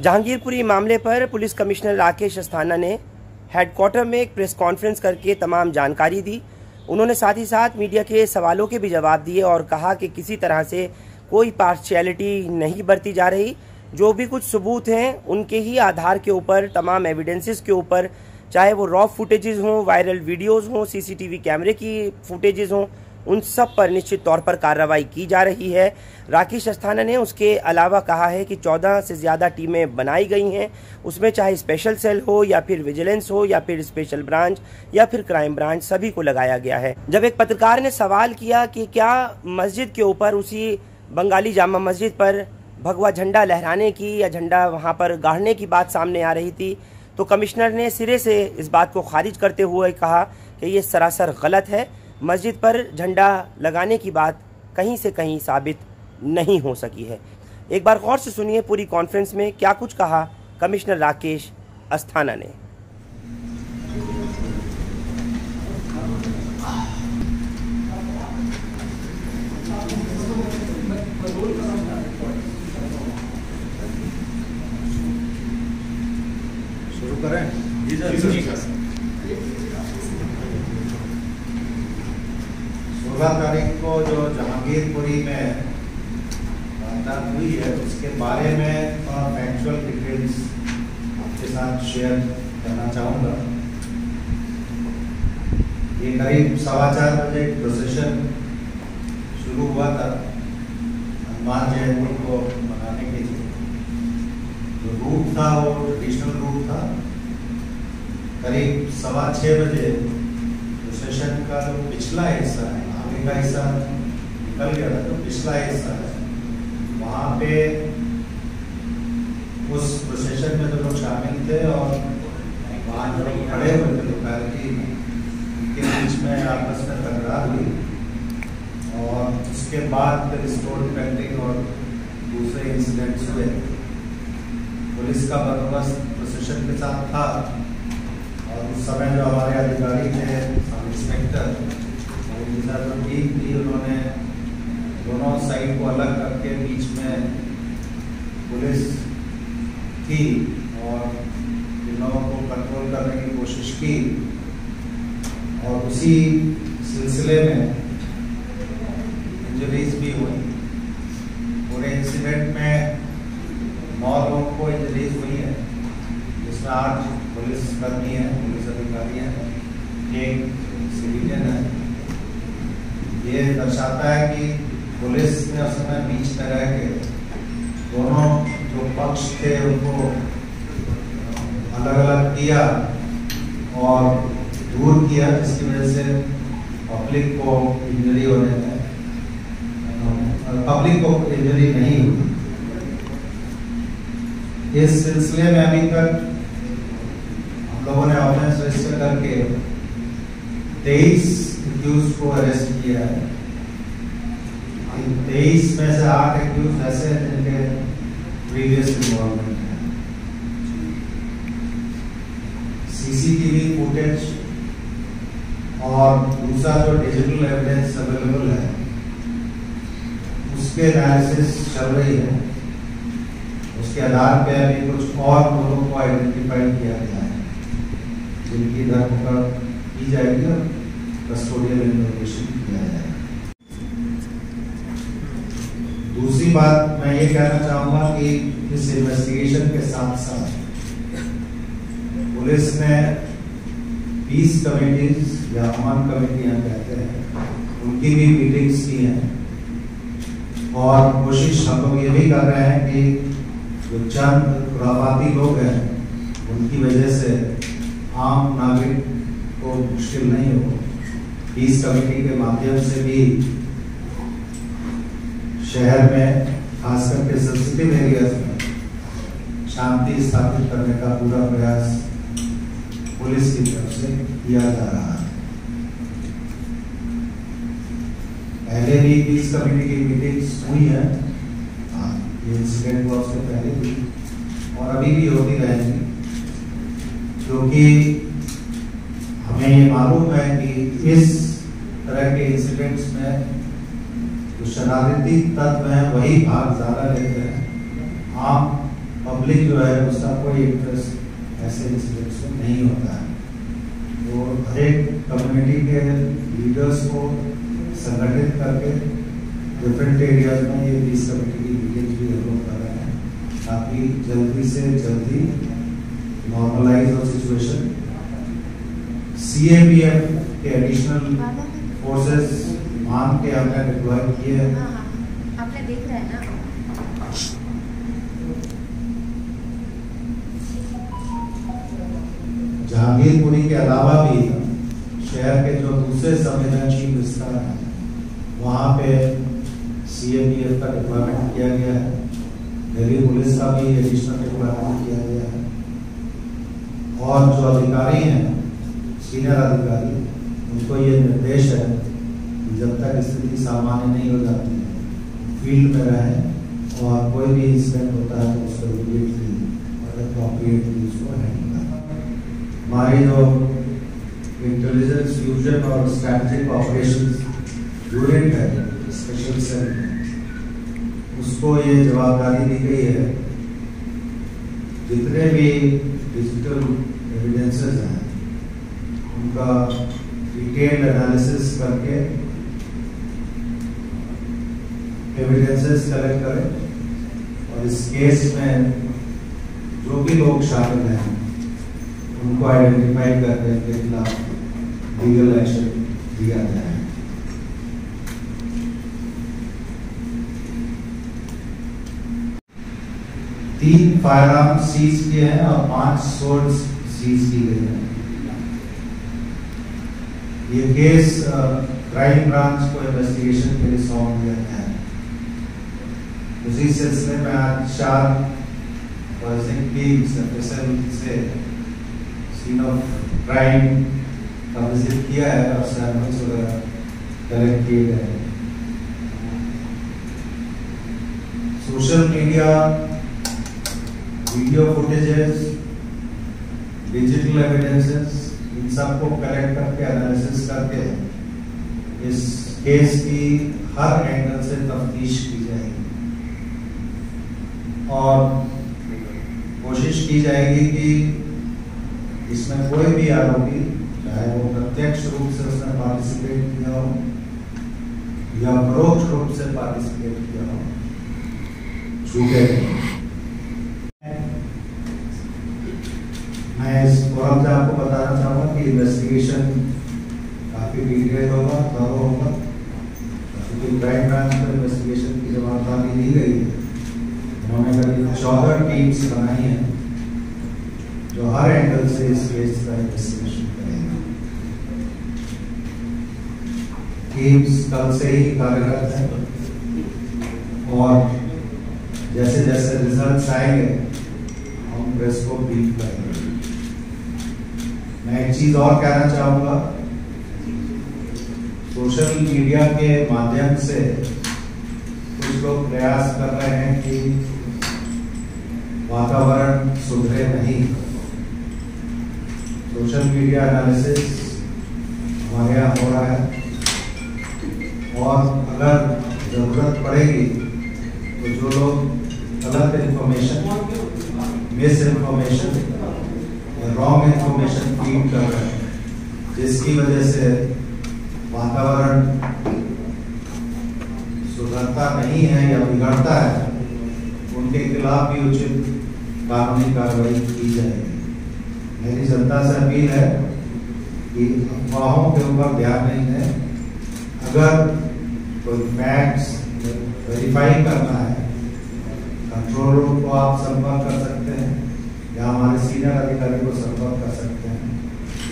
जहांगीरपुरी मामले पर police commissioner Rakesh Asthana ने हेडक्वार्टर में एक प्रेस कॉन्फ्रेंस करके तमाम जानकारी दी। उन्होंने साथ ही साथ मीडिया के सवालों के भी जवाब दिए और कहा कि किसी तरह से कोई पार्शियलिटी नहीं बरती जा रही। जो भी कुछ सबूत हैं उनके ही आधार के ऊपर, तमाम एविडेंसेस के ऊपर, चाहे वो रॉ फुटेजेस हों, वायरल वीडियोस हों, सीसीटीवी कैमरे की फुटेजेस हों, उन सब पर निश्चित तौर पर कार्रवाई की जा रही है। राकेश अस्थाना ने उसके अलावा कहा है कि 14 से ज़्यादा टीमें बनाई गई हैं, उसमें चाहे स्पेशल सेल हो या फिर विजिलेंस हो या फिर स्पेशल ब्रांच या फिर क्राइम ब्रांच, सभी को लगाया गया है। जब एक पत्रकार ने सवाल किया कि क्या मस्जिद के ऊपर, उसी बंगाली जामा मस्जिद पर भगवा झंडा लहराने की या झंडा वहाँ पर गाड़ने की बात सामने आ रही थी, तो कमिश्नर ने सिरे से इस बात को खारिज करते हुए कहा कि ये सरासर गलत है। मस्जिद पर झंडा लगाने की बात कहीं से कहीं साबित नहीं हो सकी है। एक बार गौर से सुनिए पूरी कॉन्फ्रेंस में क्या कुछ कहा कमिश्नर राकेश अस्थाना ने। शुरू करें? जी सर। 16 तारीख को जो जहांगीरपुरी में वारदात हुई है उसके बारे में फैक्चुअल डिटेल्स आपके साथ शेयर करना चाहूँगा। ये करीब 4:15 बजे प्रोसेशन शुरू हुआ था हनुमान जयंती को मनाने के लिए। जो रूट था वो ट्रेडिशनल रूट था। करीब 6:15 बजे प्रोसेशन का जो पिछला हिस्सा है, आगे का हिस्सा निकल गया था, जो पिछला हिस्सा है वहाँ पे उस प्रोसेशन में जो लोग शामिल थे और वहाँ जो लोग खड़े हुए थे दोपहर की, उनके बीच में आपस में तकरार हुई और उसके बाद फिर स्टोन पेल्टिंग और दूसरे इंसिडेंट्स हुए। पुलिस का बंदोबस्त प्रोसेशन के साथ था और उस समय जो हमारे अधिकारी थे, सब इंस्पेक्टर जो टीम थी, उन्होंने दोनों साइड को अलग करके बीच में पुलिस थी और इन लोगों को कंट्रोल करने की कोशिश की। और उसी सिलसिले में इंजरीज भी हुई। पूरे इंसिडेंट में 9 लोगों को इंजरीज हुई है, जिसमें 8 पुलिस कर्मी हैं, पुलिस अधिकारी हैं, एक सिविलियन है। ये दर्शाता है कि पुलिस ने उस समय बीच में रह के दोनों जो पक्ष थे उनको अलग अलग किया और दूर किया, जिसकी वजह से पब्लिक को इंजरी होने में पब्लिक को इंजरी नहीं हुई। इस सिलसिले में अभी तक हम लोगों ने ऑफेंस रजिस्टर करके 23 एक्यूज को अरेस्ट किया है। 23 में से 8 एक्यूज ऐसे हैं जिनके प्रीवियस इन्वॉल्वमेंट है। सीसीटीवी फुटेज और दूसरा जो डिजिटल एविडेंस अवेलेबल है उसके एनालिसिस चल रही है। उसके आधार पे अभी कुछ और लोगों को आइडेंटिफाई किया गया है जिनकी धरपकड़ की जाएगी और कस्टोडियल इंफॉर्मेशन किया जाएगा। दूसरी बात मैं ये कहना चाहूँगा कि इस इन्वेस्टिगेशन के साथ साथ पुलिस ने पीस कमेटीज या अमन कमेटियाँ कहते हैं, उनकी भी मीटिंग्स की हैं और कोशिश हम लोग ये भी कर रहे हैं कि जो चंद खुराफाती लोग हैं उनकी वजह से आम नागरिक को मुश्किल नहीं हो। पीस कमेटी के माध्यम से भी शहर में खास करके सेंसिटिव एरियाज में शांति स्थापित करने का पूरा प्रयास पुलिस की तरफ से किया जा रहा है। पहले भी पीस कमेटी की मीटिंग्स हुई है, ये इंसिडेंट हुआ उससे पहले भी और अभी भी होती रहेंगी, क्योंकि हमें ये मालूम है कि इस तरह के इंसिडेंट्स में जो शरारती तत्व हैं वही भाग ज्यादा लेते हैं। आम पब्लिक जो है उसका कोई इंटरेस्ट ऐसे इंसिडेंट्स में नहीं होता है। तो हर एक कम्युनिटी के लीडर्स को संगठित करके डिफरेंट एरियाज में ये पीस कमेटी की मीटिंग भी डेवलप कर रहे हैं, ताकि जल्दी से जल्दी नॉर्मलाइज हो सिचुएशन। CAPF के एडिशनल फोर्सेस मान के हमने डिप्लॉय किए हैं। आपने देख रहे हैं ना। जहांगीरपुरी के अलावा भी शहर के जो दूसरे संवेदनशील विस्तार हैं वहाँ पे CAPF का डिप्लॉयमेंट किया गया है। दिल्ली पुलिस का भी एडिशनल डिप्लॉयमेंट किया गया है। और जो अधिकारी हैं, सीनियर अधिकारी, उनको ये निर्देश है कि जब तक स्थिति सामान्य नहीं हो जाती है फील्ड में रहें और कोई भी इंसिडेंट होता है तो उसको इमीडिएटली और अप्रोप्रिएटली उसको हैंडल करें। हमारी जो इंटेलिजेंस फ्यूजन और स्ट्रैटेजिक ऑपरेशंस यूनिट है, स्पेशल सेल, उसको ये जवाबदारी दी गई है जितने भी डिजिटल एविडेंसेस हैं उनका डिटेल्ड एनालिसिस करके एविडेंसेस कलेक्ट करें और इस केस में जो भी लोग शामिल हैं उनको आइडेंटिफाई करके उनके खिलाफ लीगल एक्शन लिया जाए। तीन फायरआर्म सीज किए हैं और 5 सोर्ड्स सीज की गई है। ये केस क्राइम ब्रांच को इन्वेस्टिगेशन के लिए सौंप दिया गया है। उसी सिलसिले में आज 4 फॉरेंसिक टीम्स से सीन ऑफ क्राइम का विजिट किया है और सैंपल्स वगैरह कलेक्ट किए गए हैं। Social media, video footages, digital evidences, इन सबको कलेक्ट करके एनालिसिस करके इस केस की हर एंगल से तफ्तीश की जाएगी और कोशिश की जाएगी कि इसमें कोई भी आरोपी, चाहे वो प्रत्यक्ष रूप से उसने पार्टिसिपेट किया हो या परोक्ष रूप से पार्टिसिपेट किया हो, छूटे नहीं। मैं इस फोरम से आपको बताना चाहूँगा कि इन्वेस्टिगेशन काफ़ी डिटेल होगा, थॉरो होगा, क्योंकि क्राइम ब्रांच को इन्वेस्टिगेशन की जवाबदारी दी गई है। उन्होंने करीब 14 टीम्स बनाई हैं जो हर एंगल से इस केस का इन्वेस्टिगेशन करेंगे। टीम्स कल से ही कार्यरत हैं और जैसे जैसे रिजल्ट्स आएंगे हम प्रेस को ब्रीफ करेंगे। मैं एक चीज और कहना चाहूंगा, सोशल मीडिया के माध्यम से कुछ लोग प्रयास कर रहे हैं कि वातावरण सुधरे नहीं। सोशल मीडिया एनालिसिस हमारे यहाँ हो रहा है और अगर जरूरत पड़ेगी तो जो लोग गलत information, miss information, wrong information feed कर रहे हैं, जिसकी वजह से वातावरण सुधरता नहीं है या बिगड़ता है, उनके खिलाफ भी उचित कानूनी कार्रवाई की जाएगी। मेरी जनता से अपील है कि अफवाहों के ऊपर ध्यान नहीं दें। अगर कोई फैक्ट्स वेरीफाई करना है, कंट्रोल रूम को आप संपर्क कर सकते हैं या हमारे सीनियर अधिकारी को संपर्क कर सकते हैं।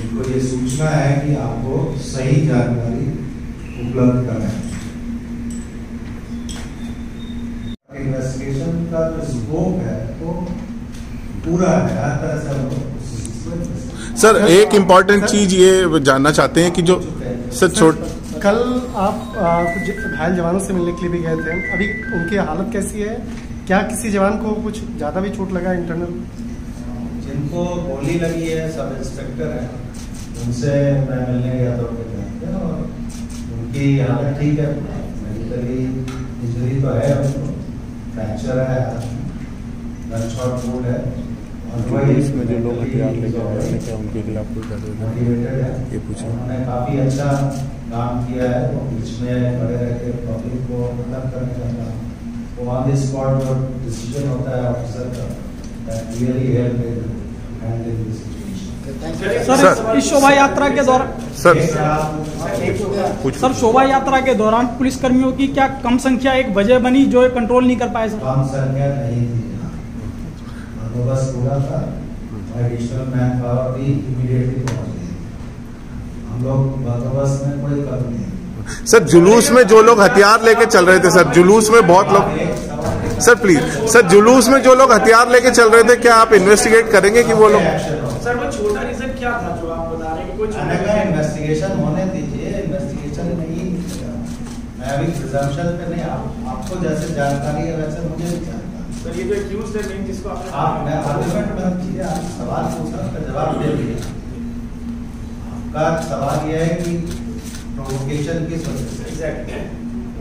उनको ये सूचना है कि आपको सही जानकारी उपलब्ध कराएं। इन्वेस्टिगेशन का जो स्कोप है वो पूरा है, हर तरह से। सर एक इम्पॉर्टेंट चीज ये जानना चाहते हैं कि जो सर कल आप कुछ घायल जवानों से मिलने के लिए भी गए थे, अभी उनकी हालत कैसी है? क्या किसी जवान को कुछ ज़्यादा भी चोट लगा इंटरनल? जिनको गोली लगी है सब इंस्पेक्टर है, उनसे मैं मिलने गया था और उनकी हालत ठीक है। मेडिकली इंजरी तो है, उनको फ्रैक्चर है, गनशॉट वुंड है। इसमें जो लोग हथियार लेकर आए थे क्या उनके खिलाफ कोई कार्रवाई है? ये पूछा। उन्होंने काफी अच्छा काम किया है, वो बीच में खड़े रह के पब्लिक को अलग करने का काम, वो ऑन द स्पॉट जो डिसीजन होता है ऑफिसर का, that really help in handling this situation. Sir इस शोभा यात्रा के दौरान सर शोभा यात्रा के दौरान पुलिसकर्मियों की क्या कम संख्या एक वजह बनी जो कंट्रोल नहीं कर पाए? सर कम संख्या नहीं थी, बंदोबस्त पूरा था, एडिशनल मैन पावर भी इमीडिएटली पहुंच गई, हम लोग बंदोबस्त में कोई कमी नहीं। सर जुलूस में जो लोग हथियार लेके चल रहे थे, सर जुलूस में बहुत लोग, सर प्लीज सर जुलूस में जो लोग हथियार लेके चल रहे थे क्या आप इन्वेस्टिगेट करेंगे कि वो लोग? सर वो छोटा रीजन क्या था जो आप बता रहे हैं कि कोई इन्वेस्टिगेशन होने दीजिए, इन्वेस्टिगेशन नहीं, मैं अभी प्रिजम्पशन पे नहीं, आपको जैसे जानकारी है वैसे मुझे भी जानकारी। सर ये जो एक्यूज्ड है मेन जिसको आप मैं आर्गुमेंट में कीजिए, आप सवाल पूछा उसका जवाब दे दिया। आपका सवाल यह है कि प्रोवोकेशन किस वजह से, एग्जैक्टली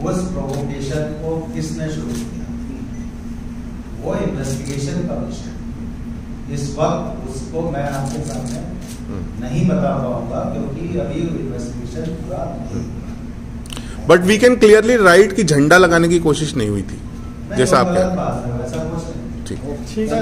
उस प्रोवोकेशन को किसने शुरू किया, वो इन्वेस्टिगेशन का विषय इस वक्त उसको मैं आपके सामने नहीं बता पाऊंगा क्योंकि अभी इन्वेस्टिगेशन पूरा नहीं हुआ। But we can clearly write कि झंडा लगाने की कोशिश नहीं हुई थी जैसा आप कह रहे हैं। वैसा कुछ नहीं। ठीक है।